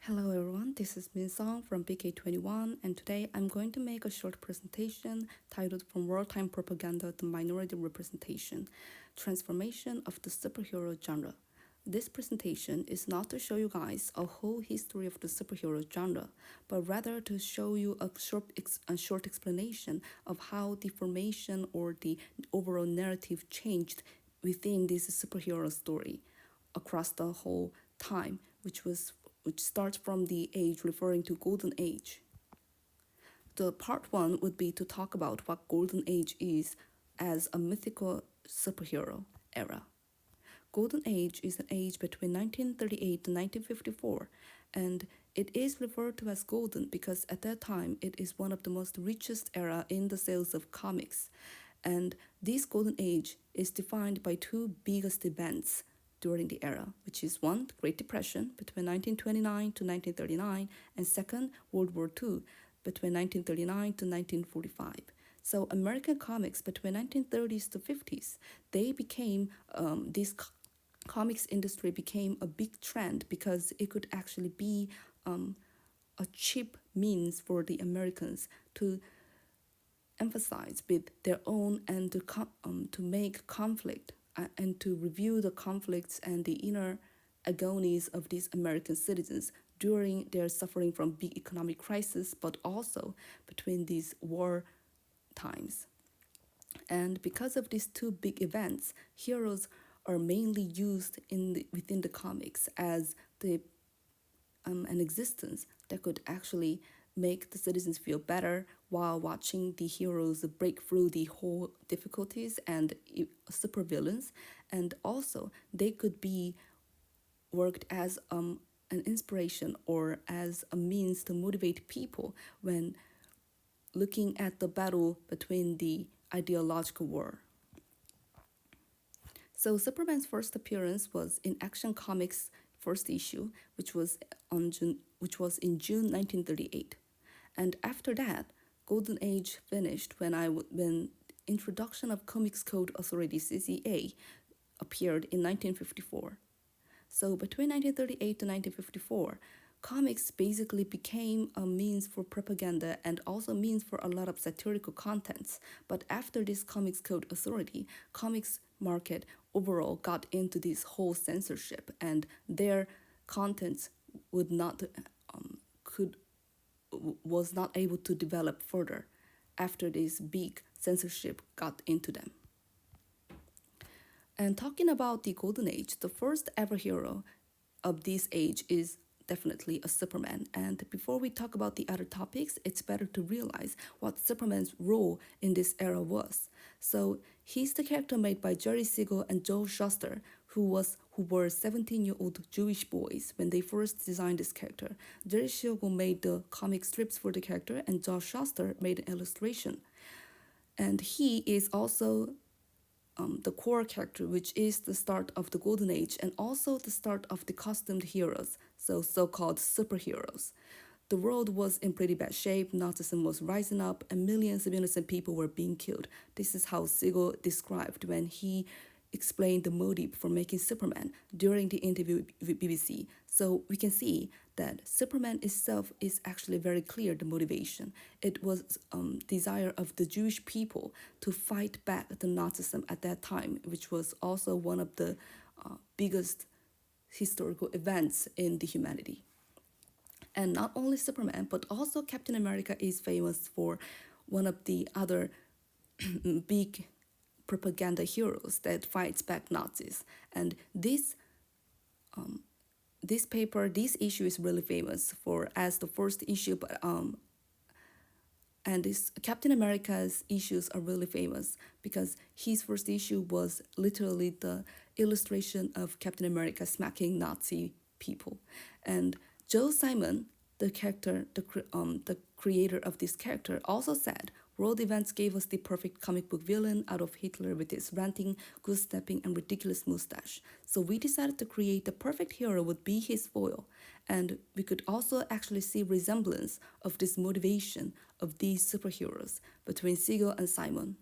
Hello everyone, this is Min Song from BK21 and today I'm going to make a short presentation titled From Wartime Propaganda to Minority Representation, Transformation of the Superhero Genre. This presentation is not to show you guys a whole history of the superhero genre, but rather to show you a short explanation of how the formation or the overall narrative changed within this superhero story across the whole time, which starts from the age referring to Golden Age. The part one would be to talk about what Golden Age is as a mythical superhero era. Golden Age is an age between 1938 to 1954, and it is referred to as golden because at that time it is one of the most richest era in the sales of comics. And this golden age is defined by two biggest events during the era, which is one, the Great Depression between 1929 to 1939, and second, World War II between 1939 to 1945. So American comics between 1930s to 50s, they became this comics industry became a big trend because it could actually be a cheap means for the Americans to emphasize with their own and to make conflict and to review the conflicts and the inner agonies of these American citizens during their suffering from big economic crisis, but also between these war times. And because of these two big events, heroes are mainly used within the comics as an existence that could actually make the citizens feel better while watching the heroes break through the whole difficulties and supervillains. And also, they could be worked as an inspiration or as a means to motivate people when looking at the battle between the ideological war. So Superman's first appearance was in Action Comics' first issue, which was in June 1938. And after that, Golden Age finished when introduction of Comics Code Authority (CCA) appeared in 1954. So between 1938 to 1954, comics basically became a means for propaganda and also means for a lot of satirical contents. But after this Comics Code Authority, comics market overall got into this whole censorship, and their contents would not could was not able to develop further after this big censorship got into them. And talking about the Golden Age, the first ever hero of this age is definitely a Superman. And before we talk about the other topics, it's better to realize what Superman's role in this era was. So he's the character made by Jerry Siegel and Joe Shuster, who were 17-year-old Jewish boys when they first designed this character. Jerry Siegel made the comic strips for the character, and Joe Shuster made an illustration. And he is also the core character, which is the start of the Golden Age and also the start of the costumed heroes, so-called superheroes. The world was in pretty bad shape, Nazism was rising up, and millions of innocent people were being killed. This is how Siegel described when he explained the motive for making Superman during the interview with BBC. So we can see that Superman itself is actually very clear, the motivation. It was desire of the Jewish people to fight back the Nazism at that time, which was also one of the biggest historical events in the humanity. And not only Superman, but also Captain America is famous for one of the other big propaganda heroes that fights back Nazis. And this issue is really famous for as the first issue, but and this Captain America's issues are really famous because his first issue was literally the illustration of Captain America smacking Nazi people. And Joe Simon, the creator of this character, also said, "World events gave us the perfect comic book villain out of Hitler with his ranting, goose-stepping, and ridiculous mustache. So we decided to create the perfect hero would be his foil." And we could also actually see resemblance of this motivation of these superheroes between Siegel and Simon.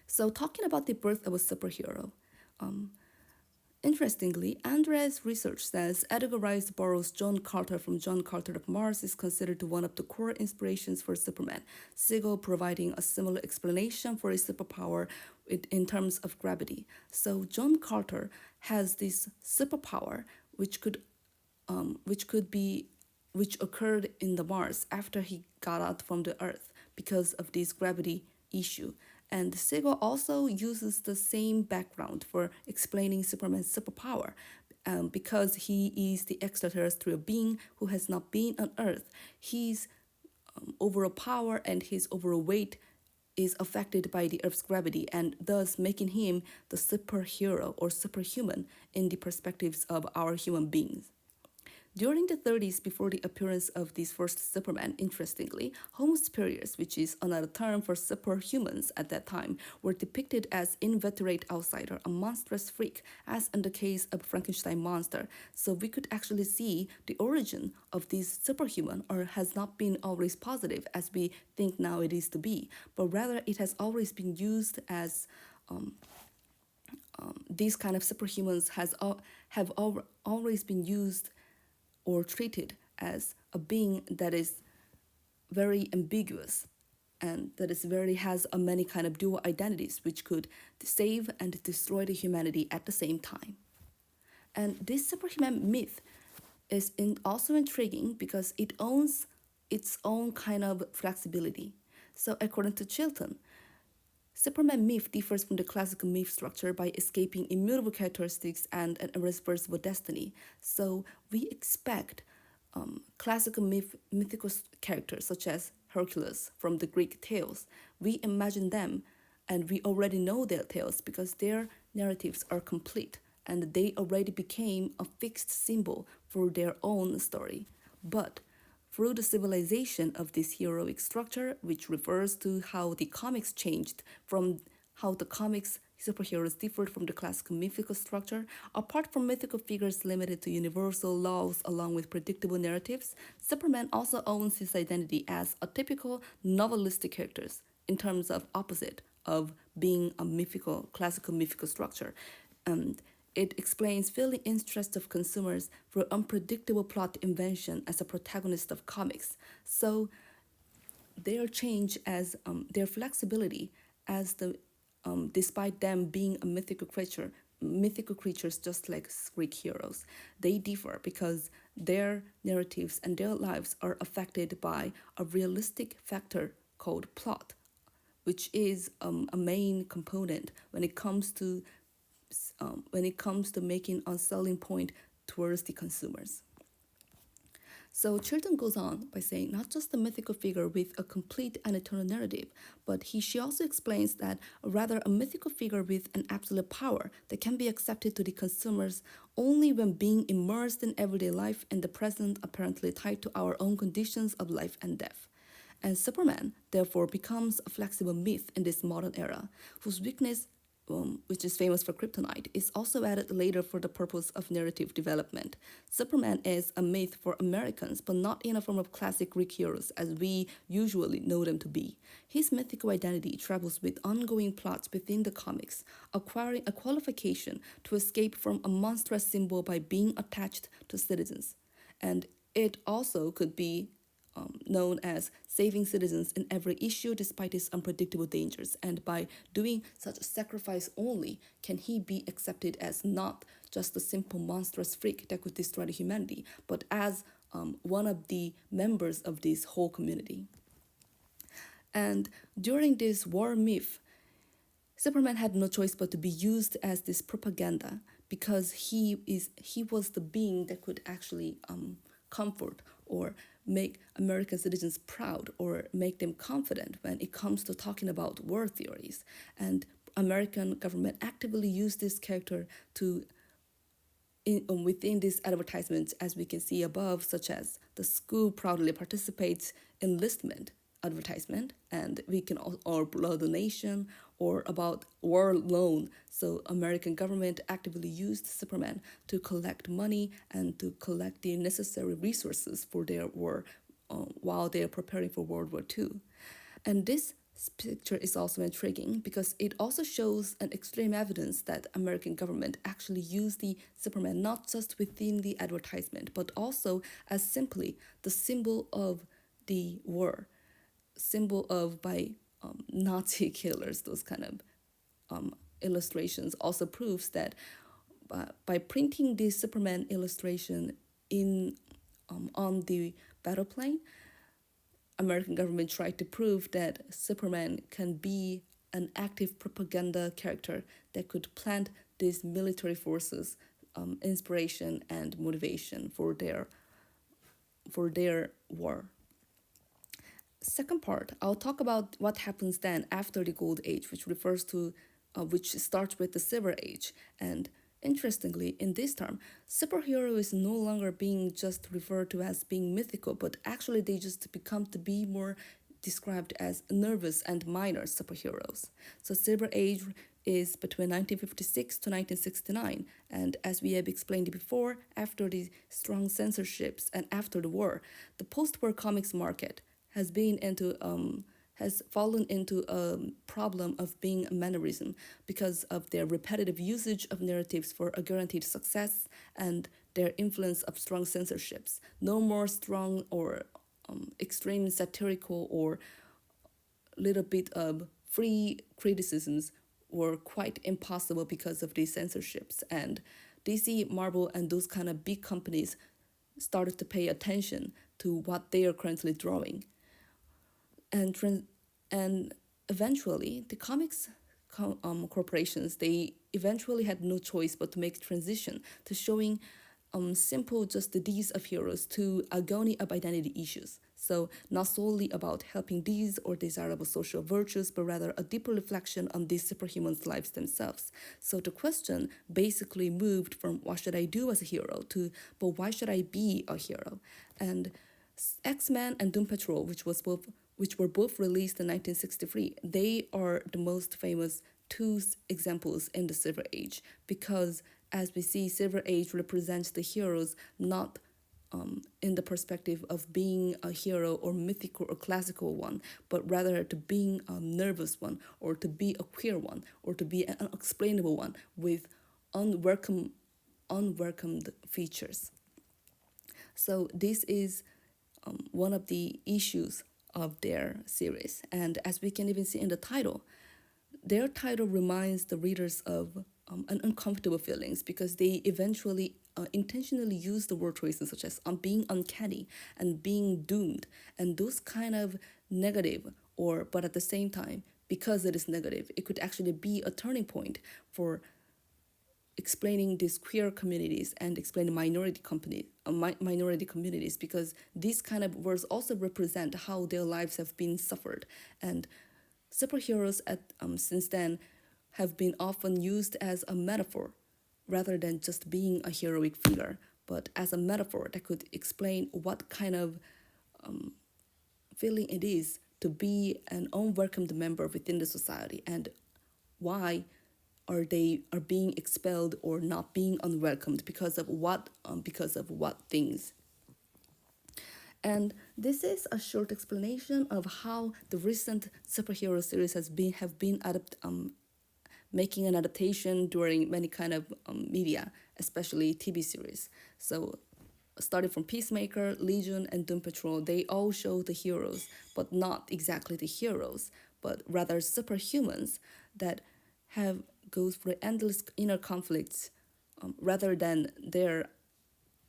So talking about the birth of a superhero, Interestingly, Andre's research says Edgar Rice Burroughs' John Carter from John Carter of Mars is considered one of the core inspirations for Superman, Siegel providing a similar explanation for his superpower in terms of gravity. So John Carter has this superpower which could be which occurred in the Mars after he got out from the Earth because of this gravity issue. And Siegel also uses the same background for explaining Superman's superpower. Because he is the extraterrestrial being who has not been on Earth, his overall power and his overall weight is affected by the Earth's gravity and thus making him the superhero or superhuman in the perspectives of our human beings. During the 30s, before the appearance of this first Superman, interestingly, Homo superiors, which is another term for superhumans at that time, were depicted as inveterate outsider, a monstrous freak, as in the case of Frankenstein monster. So we could actually see the origin of this superhuman, or has not been always positive as we think now it is to be, but rather it has always been used as these kind of superhumans have always been used or treated as a being that is very ambiguous and that is very has a many kind of dual identities which could save and destroy the humanity at the same time. And this superhuman myth is also intriguing because it owns its own kind of flexibility. So according to Chilton, Superman myth differs from the classical myth structure by escaping immutable characteristics and an irreversible destiny. So we expect classical mythical characters such as Hercules from the Greek tales. We imagine them and we already know their tales because their narratives are complete and they already became a fixed symbol for their own story. But through the civilization of this heroic structure, which refers to how the comics changed from how the comics superheroes differed from the classical mythical structure, apart from mythical figures limited to universal laws along with predictable narratives, Superman also owns his identity as a typical novelistic character in terms of opposite of being a classical mythical structure. And it explains feeling interest of consumers for unpredictable plot invention as a protagonist of comics. So their change as their flexibility as the despite them being a mythical creatures just like Greek heroes, they differ because their narratives and their lives are affected by a realistic factor called plot, which is a main component when it comes to making a selling point towards the consumers. So Chilton goes on by saying not just a mythical figure with a complete and eternal narrative, but she also explains that rather a mythical figure with an absolute power that can be accepted to the consumers only when being immersed in everyday life and the present apparently tied to our own conditions of life and death. And Superman, therefore, becomes a flexible myth in this modern era, whose weakness which is famous for kryptonite, is also added later for the purpose of narrative development. Superman is a myth for Americans, but not in a form of classic Greek heroes as we usually know them to be. His mythical identity travels with ongoing plots within the comics, acquiring a qualification to escape from a monstrous symbol by being attached to citizens. And it also could be known as saving citizens in every issue despite his unpredictable dangers. And by doing such a sacrifice only can he be accepted as not just a simple monstrous freak that could destroy the humanity, but as one of the members of this whole community. And during this war myth, Superman had no choice but to be used as this propaganda because he was the being that could actually comfort or make American citizens proud or make them confident when it comes to talking about war theories. And American government actively used this character to within these advertisements, as we can see above, such as the school proudly participates enlistment advertisement, and we can or blood donation or about war loan. So American government actively used Superman to collect money and to collect the necessary resources for their war while they are preparing for World War II. And this picture is also intriguing because it also shows an extreme evidence that American government actually used the Superman not just within the advertisement but also as simply the symbol of the war, symbol of by Nazi killers. Those kind of illustrations also proves that by printing this Superman illustration in on the battle plane, American government tried to prove that Superman can be an active propaganda character that could plant these military forces inspiration and motivation for their war. Second part, I'll talk about what happens then after the Gold Age, which starts with the Silver Age. And interestingly, in this term, superhero is no longer being just referred to as being mythical, but actually they just become to be more described as nervous and minor superheroes. So Silver Age is between 1956 to 1969, and as we have explained before, after the strong censorships and after the war, the post-war comics market has fallen into a problem of being a mannerism because of their repetitive usage of narratives for a guaranteed success and their influence of strong censorships. No more strong or extreme satirical or little bit of free criticisms were quite impossible because of these censorships. And DC, Marvel, and those kind of big companies started to pay attention to what they are currently drawing. And eventually the corporations, they eventually had no choice but to make transition to showing simple just the deeds of heroes to agony of identity issues. So not solely about helping these or desirable social virtues, but rather a deeper reflection on these superhumans' lives themselves. So the question basically moved from what should I do as a hero to but why should I be a hero? And X-Men and Doom Patrol, which were both released in 1963, they are the most famous two examples in the Silver Age because, as we see, Silver Age represents the heroes not in the perspective of being a hero or mythical or classical one, but rather to being a nervous one or to be a queer one or to be an unexplainable one with unwelcomed features. So this is one of the issues of their series. And as we can even see in the title, their title reminds the readers of an uncomfortable feelings because they eventually intentionally use the word choices such as being uncanny and being doomed and those kind of negative but at the same time, because it is negative, it could actually be a turning point for explaining these queer communities and explaining minority communities because these kind of words also represent how their lives have been suffered. And superheroes since then have been often used as a metaphor rather than just being a heroic figure, but as a metaphor that could explain what kind of feeling it is to be an unwelcomed member within the society and why are being expelled or not being unwelcomed because of what things. And this is a short explanation of how the recent superhero series have been making an adaptation during many kind of media, especially TV series. So starting from Peacemaker, Legion, and Doom Patrol, they all show the heroes, but not exactly the heroes, but rather superhumans that goes through endless inner conflicts rather than their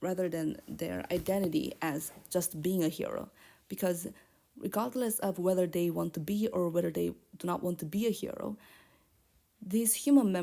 identity as just being a hero. Because regardless of whether they want to be or whether they do not want to be a hero, these human